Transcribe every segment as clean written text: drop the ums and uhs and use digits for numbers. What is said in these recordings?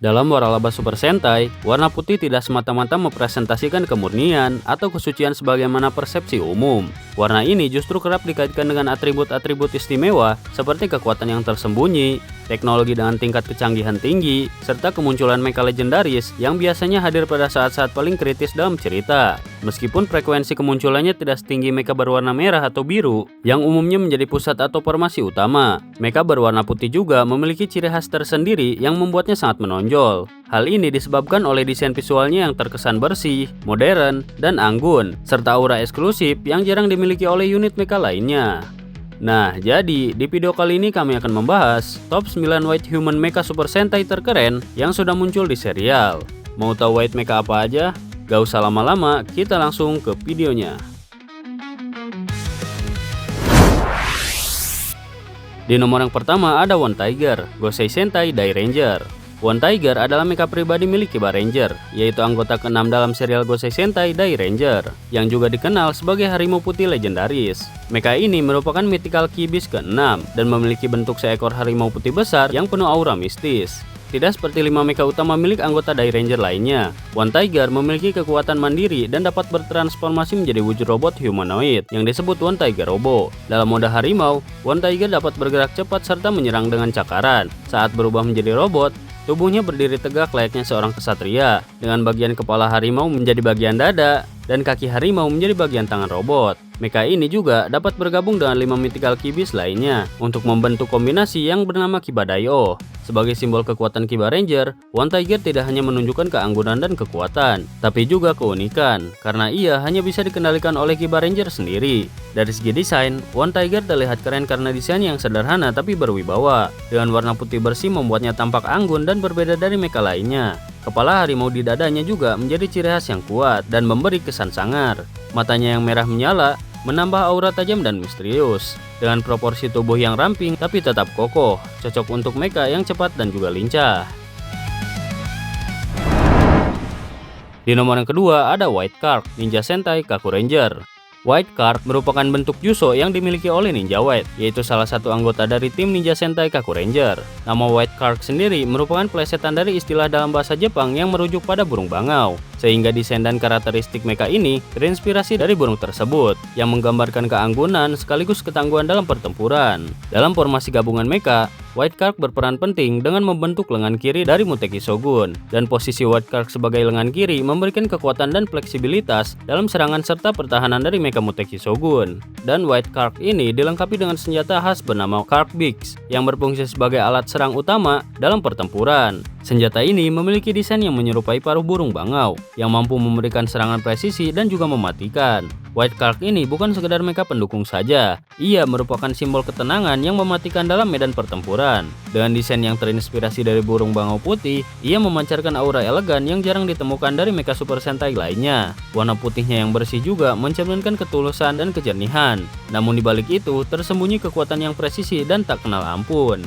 Dalam waralaba Super Sentai, warna putih tidak semata-mata mempresentasikan kemurnian atau kesucian sebagaimana persepsi umum. Warna ini justru kerap dikaitkan dengan atribut-atribut istimewa seperti kekuatan yang tersembunyi, teknologi dengan tingkat kecanggihan tinggi, serta kemunculan mecha legendaris yang biasanya hadir pada saat-saat paling kritis dalam cerita. Meskipun frekuensi kemunculannya tidak setinggi mecha berwarna merah atau biru, yang umumnya menjadi pusat atau formasi utama, mecha berwarna putih juga memiliki ciri khas tersendiri yang membuatnya sangat menonjol. Hal ini disebabkan oleh desain visualnya yang terkesan bersih, modern, dan anggun, serta aura eksklusif yang jarang dimiliki oleh unit mecha lainnya. Nah, jadi di video kali ini kami akan membahas top 9 White Human Mecha Super Sentai terkeren yang sudah muncul di serial. Mau tahu White Mecha apa aja? Gak usah lama-lama, kita langsung ke videonya. Di nomor yang pertama ada One Tiger, Gosei Sentai Dai Ranger. One Tiger adalah mecha pribadi milik Kiba Ranger, yaitu anggota ke-6 dalam serial Gosei Sentai Dai Ranger, yang juga dikenal sebagai harimau putih legendaris. Mecha ini merupakan mythical key beast ke-6 dan memiliki bentuk seekor harimau putih besar yang penuh aura mistis. Tidak seperti 5 mecha utama milik anggota Dai Ranger lainnya, One Tiger memiliki kekuatan mandiri dan dapat bertransformasi menjadi wujud robot humanoid yang disebut One Tiger Robo. Dalam mode harimau, One Tiger dapat bergerak cepat serta menyerang dengan cakaran. Saat berubah menjadi robot, tubuhnya berdiri tegak layaknya seorang kesatria, dengan bagian kepala harimau menjadi bagian dada dan kaki harimau menjadi bagian tangan robot. Mecha ini juga dapat bergabung dengan 5 mythical key beast lainnya untuk membentuk kombinasi yang bernama Kiba Dai-O. Sebagai simbol kekuatan Kiba Ranger, One Tiger tidak hanya menunjukkan keanggunan dan kekuatan, tapi juga keunikan, karena ia hanya bisa dikendalikan oleh Kiba Ranger sendiri. Dari segi desain, One Tiger terlihat keren karena desain yang sederhana tapi berwibawa, dengan warna putih bersih membuatnya tampak anggun dan berbeda dari mecha lainnya. Kepala harimau di dadanya juga menjadi ciri khas yang kuat dan memberi kesan sangar. Matanya yang merah menyala menambah aura tajam dan misterius. Dengan proporsi tubuh yang ramping tapi tetap kokoh, cocok untuk mecha yang cepat dan juga lincah. Di nomor yang kedua ada White Cark, Ninja Sentai Kaku Ranger. White Cark merupakan bentuk Juso yang dimiliki oleh Ninja White, yaitu salah satu anggota dari tim Ninja Sentai Kaku Ranger. Nama White Cark sendiri merupakan plesetan dari istilah dalam bahasa Jepang yang merujuk pada burung bangau, sehingga desain dan karakteristik mecha ini terinspirasi dari burung tersebut, yang menggambarkan keanggunan sekaligus ketangguhan dalam pertempuran. Dalam formasi gabungan mecha, White Cark berperan penting dengan membentuk lengan kiri dari Muteki Shogun, dan posisi White Cark sebagai lengan kiri memberikan kekuatan dan fleksibilitas dalam serangan serta pertahanan dari mecha Muteki Shogun. Dan White Cark ini dilengkapi dengan senjata khas bernama Cark Beaks yang berfungsi sebagai alat serang utama dalam pertempuran. Senjata ini memiliki desain yang menyerupai paruh burung bangau yang mampu memberikan serangan presisi dan juga mematikan. White Cark ini bukan sekedar mecha pendukung saja, ia merupakan simbol ketenangan yang mematikan dalam medan pertempuran. Dengan desain yang terinspirasi dari burung bangau putih, ia memancarkan aura elegan yang jarang ditemukan dari mecha Super Sentai lainnya. Warna putihnya yang bersih juga mencerminkan ketulusan dan kejernihan. Namun dibalik itu, tersembunyi kekuatan yang presisi dan tak kenal ampun.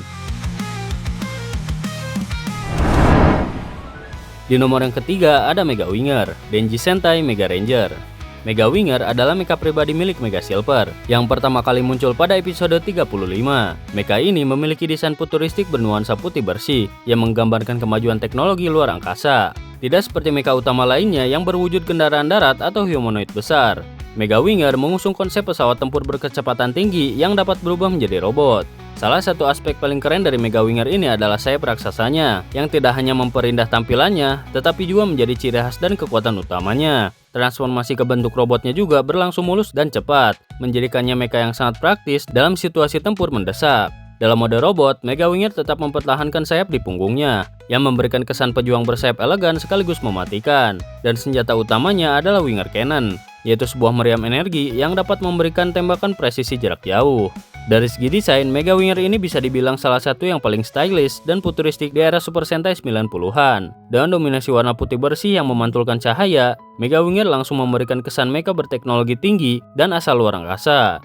Di nomor yang ketiga ada Mega Winger, Denji Sentai Mega Ranger. Mega Winger adalah mecha pribadi milik Mega Silver yang pertama kali muncul pada episode 35. Mecha ini memiliki desain futuristik bernuansa putih bersih yang menggambarkan kemajuan teknologi luar angkasa. Tidak seperti mecha utama lainnya yang berwujud kendaraan darat atau humanoid besar. Mega Winger mengusung konsep pesawat tempur berkecepatan tinggi yang dapat berubah menjadi robot. Salah satu aspek paling keren dari Mega Winger ini adalah sayap raksasanya, yang tidak hanya memperindah tampilannya, tetapi juga menjadi ciri khas dan kekuatan utamanya. Transformasi ke bentuk robotnya juga berlangsung mulus dan cepat, menjadikannya mecha yang sangat praktis dalam situasi tempur mendesak. Dalam mode robot, Mega Winger tetap mempertahankan sayap di punggungnya, yang memberikan kesan pejuang bersayap elegan sekaligus mematikan. Dan senjata utamanya adalah Winger Cannon, yaitu sebuah meriam energi yang dapat memberikan tembakan presisi jarak jauh. Dari segi desain, Mega Winger ini bisa dibilang salah satu yang paling stylish dan futuristik di era Super Sentai 90-an. Dengan dominasi warna putih bersih yang memantulkan cahaya, Mega Winger langsung memberikan kesan mecha berteknologi tinggi dan asal luar angkasa.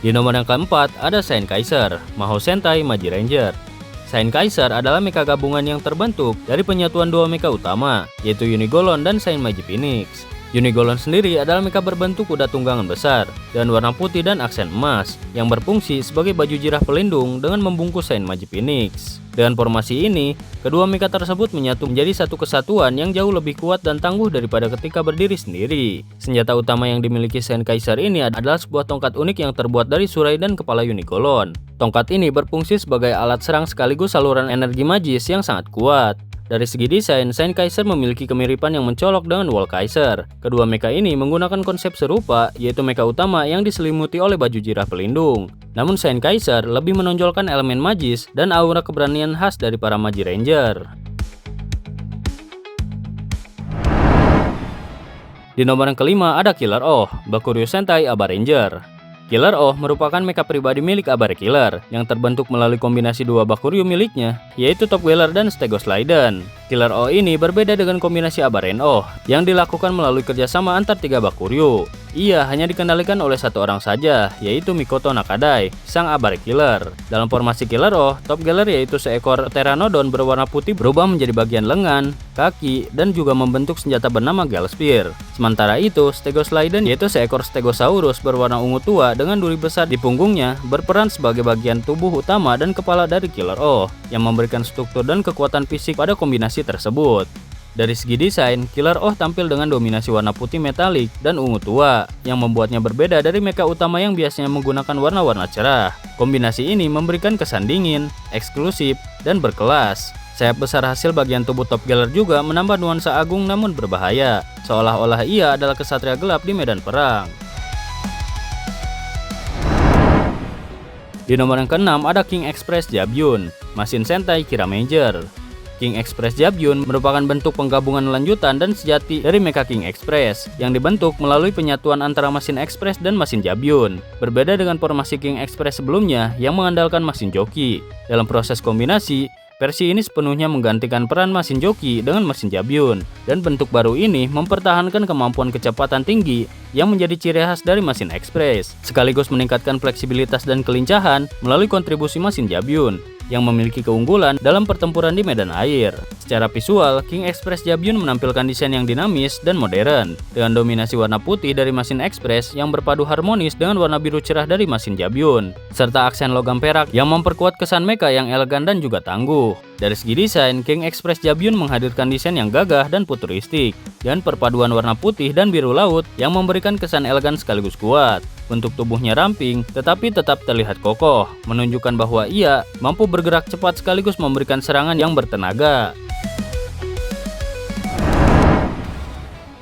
Di nomor yang keempat ada Saint Kaiser, Mahou Sentai Maji Ranger. Saint Kaiser adalah mecha gabungan yang terbentuk dari penyatuan dua mecha utama, yaitu Unigolon dan Saint Maji Phoenix. Unigolon sendiri adalah mecha berbentuk kuda tunggangan besar dan warna putih dan aksen emas yang berfungsi sebagai baju jirah pelindung dengan membungkus Saint Magi Phoenix. Dengan formasi ini, kedua mecha tersebut menyatu menjadi satu kesatuan yang jauh lebih kuat dan tangguh daripada ketika berdiri sendiri. Senjata utama yang dimiliki Saint Kaiser ini adalah sebuah tongkat unik yang terbuat dari surai dan kepala Unigolon. Tongkat ini berfungsi sebagai alat serang sekaligus saluran energi magis yang sangat kuat. Dari segi desain, Saint Kaiser memiliki kemiripan yang mencolok dengan Wall Kaiser. Kedua mecha ini menggunakan konsep serupa, yaitu mecha utama yang diselimuti oleh baju jirah pelindung. Namun Saint Kaiser lebih menonjolkan elemen magis dan aura keberanian khas dari para Magi Ranger. Di nomor yang kelima ada Killer Oh, Bakuryu Sentai Aba Ranger. Killer Oh merupakan mecha pribadi milik Aba Killer yang terbentuk melalui kombinasi dua Bakuryu miliknya, yaitu Top Gear dan Stegos Raiden. Killer Oh ini berbeda dengan kombinasi Aba Ren Oh yang dilakukan melalui kerjasama antar tiga Bakuryu. Ia hanya dikendalikan oleh satu orang saja, yaitu Mikoto Nakadai, sang Aba Killer. Dalam formasi Killer Oh, Top Gear yaitu seekor pteranodon berwarna putih berubah menjadi bagian lengan, kaki, dan juga membentuk senjata bernama Gale Spear. Sementara itu, Stegos Raiden yaitu seekor Stegosaurus berwarna ungu tua dengan duri besar di punggungnya berperan sebagai bagian tubuh utama dan kepala dari Killer Oh yang memberikan struktur dan kekuatan fisik pada kombinasi tersebut. Dari segi desain, Killer Oh tampil dengan dominasi warna putih metalik dan ungu tua yang membuatnya berbeda dari mecha utama yang biasanya menggunakan warna-warna cerah. Kombinasi ini memberikan kesan dingin, eksklusif, dan berkelas. Sayap besar hasil bagian tubuh Top Gear juga menambah nuansa agung namun berbahaya, seolah-olah ia adalah kesatria gelap di medan perang. Di nomor yang keenam ada King Express Jabyun, Masin Sentai Kira Major. King Express Jabyun merupakan bentuk penggabungan lanjutan dan sejati dari mecha King Express yang dibentuk melalui penyatuan antara Masin Express dan Masin Jabyun. Berbeda dengan formasi King Express sebelumnya yang mengandalkan Masin Joki. Dalam proses kombinasi, versi ini sepenuhnya menggantikan peran Masin Joki dengan Masin Jabyun, dan bentuk baru ini mempertahankan kemampuan kecepatan tinggi yang menjadi ciri khas dari Masin Express, sekaligus meningkatkan fleksibilitas dan kelincahan melalui kontribusi Masin Jabyun yang memiliki keunggulan dalam pertempuran di medan air. Secara visual, King Express Jabyun menampilkan desain yang dinamis dan modern, dengan dominasi warna putih dari Masin Express yang berpadu harmonis dengan warna biru cerah dari Masin Jabyun, serta aksen logam perak yang memperkuat kesan mecha yang elegan dan juga tangguh. Dari segi desain, King Express Jabyun menghadirkan desain yang gagah dan futuristik, dan perpaduan warna putih dan biru laut yang memberikan kesan elegan sekaligus kuat. Bentuk tubuhnya ramping, tetapi tetap terlihat kokoh, menunjukkan bahwa ia mampu bergerak cepat sekaligus memberikan serangan yang bertenaga.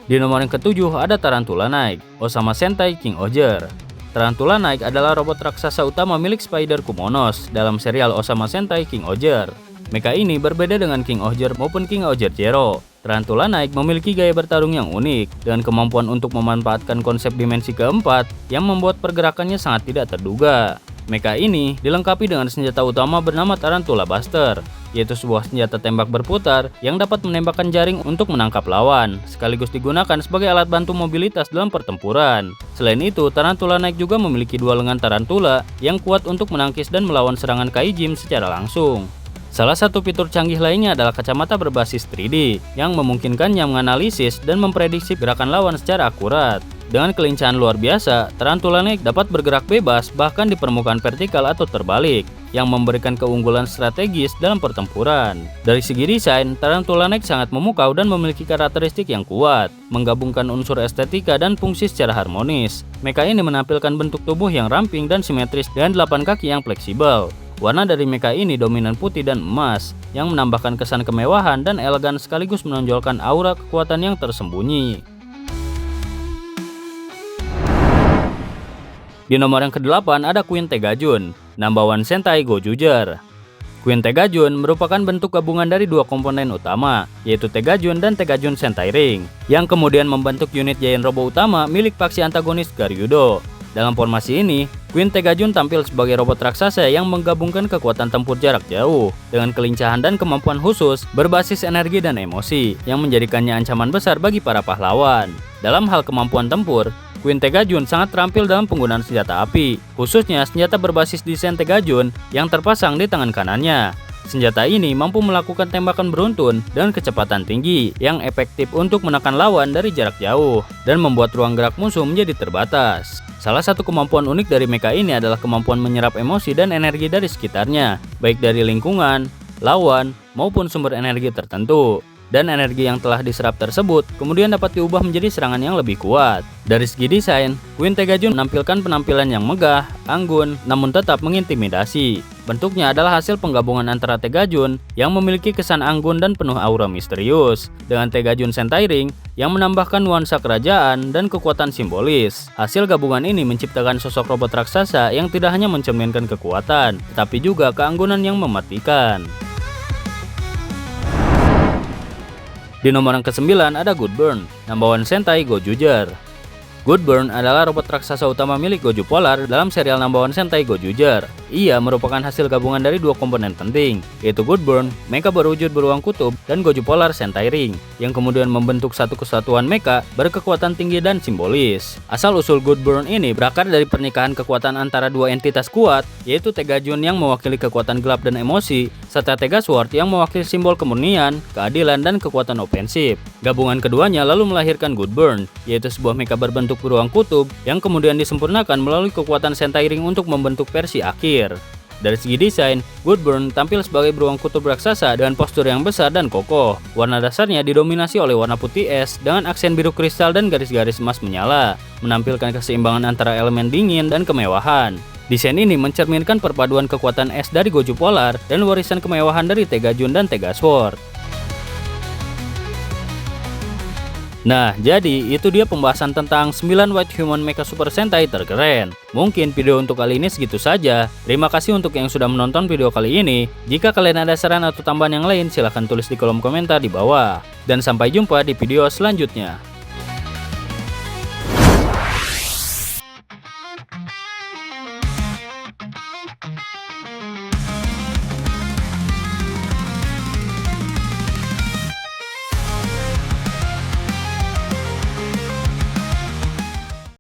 Di nomor yang ketujuh ada Tarantula Knight, Osama Sentai King Oger. Tarantula Knight adalah robot raksasa utama milik Spider Kumonos dalam serial Osama Sentai King Oger. Mecha ini berbeda dengan King Oger maupun King Oger Zero. Tarantula Knight memiliki gaya bertarung yang unik dengan kemampuan untuk memanfaatkan konsep dimensi keempat yang membuat pergerakannya sangat tidak terduga. Mecha ini dilengkapi dengan senjata utama bernama Tarantula Buster, yaitu sebuah senjata tembak berputar yang dapat menembakkan jaring untuk menangkap lawan, sekaligus digunakan sebagai alat bantu mobilitas dalam pertempuran. Selain itu, Tarantula Knight juga memiliki dua lengan tarantula yang kuat untuk menangkis dan melawan serangan Kaijin secara langsung. Salah satu fitur canggih lainnya adalah kacamata berbasis 3D yang memungkinkannya menganalisis dan memprediksi gerakan lawan secara akurat. Dengan kelincahan luar biasa, Tarantula Knight dapat bergerak bebas bahkan di permukaan vertikal atau terbalik, yang memberikan keunggulan strategis dalam pertempuran. Dari segi desain, Tarantula Knight sangat memukau dan memiliki karakteristik yang kuat, menggabungkan unsur estetika dan fungsi secara harmonis. Mecha ini menampilkan bentuk tubuh yang ramping dan simetris dengan 8 kaki yang fleksibel. Warna dari mecha ini dominan putih dan emas, yang menambahkan kesan kemewahan dan elegan sekaligus menonjolkan aura kekuatan yang tersembunyi. Di nomor yang ke-8 ada Queen Tegajun, Number One Sentai Gojuger. Queen Tegajun merupakan bentuk gabungan dari dua komponen utama, yaitu Tegajun dan Tegajun Sentai Ring, yang kemudian membentuk unit giant robo utama milik faksi antagonis Garyudo. Dalam formasi ini, Queen Tegajun tampil sebagai robot raksasa yang menggabungkan kekuatan tempur jarak jauh dengan kelincahan dan kemampuan khusus berbasis energi dan emosi yang menjadikannya ancaman besar bagi para pahlawan. Dalam hal kemampuan tempur, Queen Tegajun sangat terampil dalam penggunaan senjata api, khususnya senjata berbasis desain Tegajun yang terpasang di tangan kanannya. Senjata ini mampu melakukan tembakan beruntun dan kecepatan tinggi yang efektif untuk menekan lawan dari jarak jauh dan membuat ruang gerak musuh menjadi terbatas. Salah satu kemampuan unik dari mecha ini adalah kemampuan menyerap emosi dan energi dari sekitarnya, baik dari lingkungan, lawan, maupun sumber energi tertentu. Dan energi yang telah diserap tersebut kemudian dapat diubah menjadi serangan yang lebih kuat. Dari segi desain, Queen Tegajun menampilkan penampilan yang megah, anggun, namun tetap mengintimidasi. Bentuknya adalah hasil penggabungan antara Tegajun yang memiliki kesan anggun dan penuh aura misterius, dengan Tegajun Sentai Ring yang menambahkan nuansa kerajaan dan kekuatan simbolis. Hasil gabungan ini menciptakan sosok robot raksasa yang tidak hanya mencerminkan kekuatan, tetapi juga keanggunan yang mematikan. Di nomor yang ke-9 ada Goodburn, #1 Sentai Gojuger. Goodburn adalah robot raksasa utama milik Goju Polar dalam serial #1 Sentai Gojuger. Ia merupakan hasil gabungan dari dua komponen penting, yaitu Goodburn, mecha berwujud beruang kutub, dan Goju Polar Sentai Ring, yang kemudian membentuk satu kesatuan mecha berkekuatan tinggi dan simbolis. Asal-usul Goodburn ini berakar dari pernikahan kekuatan antara dua entitas kuat, yaitu Tegajun yang mewakili kekuatan gelap dan emosi, serta Tegasword yang mewakili simbol kemurnian, keadilan, dan kekuatan ofensif. Gabungan keduanya lalu melahirkan Goodburn, yaitu sebuah mecha berbentuk beruang kutub yang kemudian disempurnakan melalui kekuatan Sentai Ring untuk membentuk versi akhir. Dari segi desain, Goodburn tampil sebagai beruang kutub raksasa dengan postur yang besar dan kokoh. Warna dasarnya didominasi oleh warna putih es dengan aksen biru kristal dan garis-garis emas menyala, menampilkan keseimbangan antara elemen dingin dan kemewahan. Desain ini mencerminkan perpaduan kekuatan es dari Goju Polar dan warisan kemewahan dari Tegajun dan Tegasword. Nah, jadi itu dia pembahasan tentang 9 White Human Mecha Super Sentai terkeren. Mungkin video untuk kali ini segitu saja. Terima kasih untuk yang sudah menonton video kali ini. Jika kalian ada saran atau tambahan yang lain, silahkan tulis di kolom komentar di bawah. Dan sampai jumpa di video selanjutnya.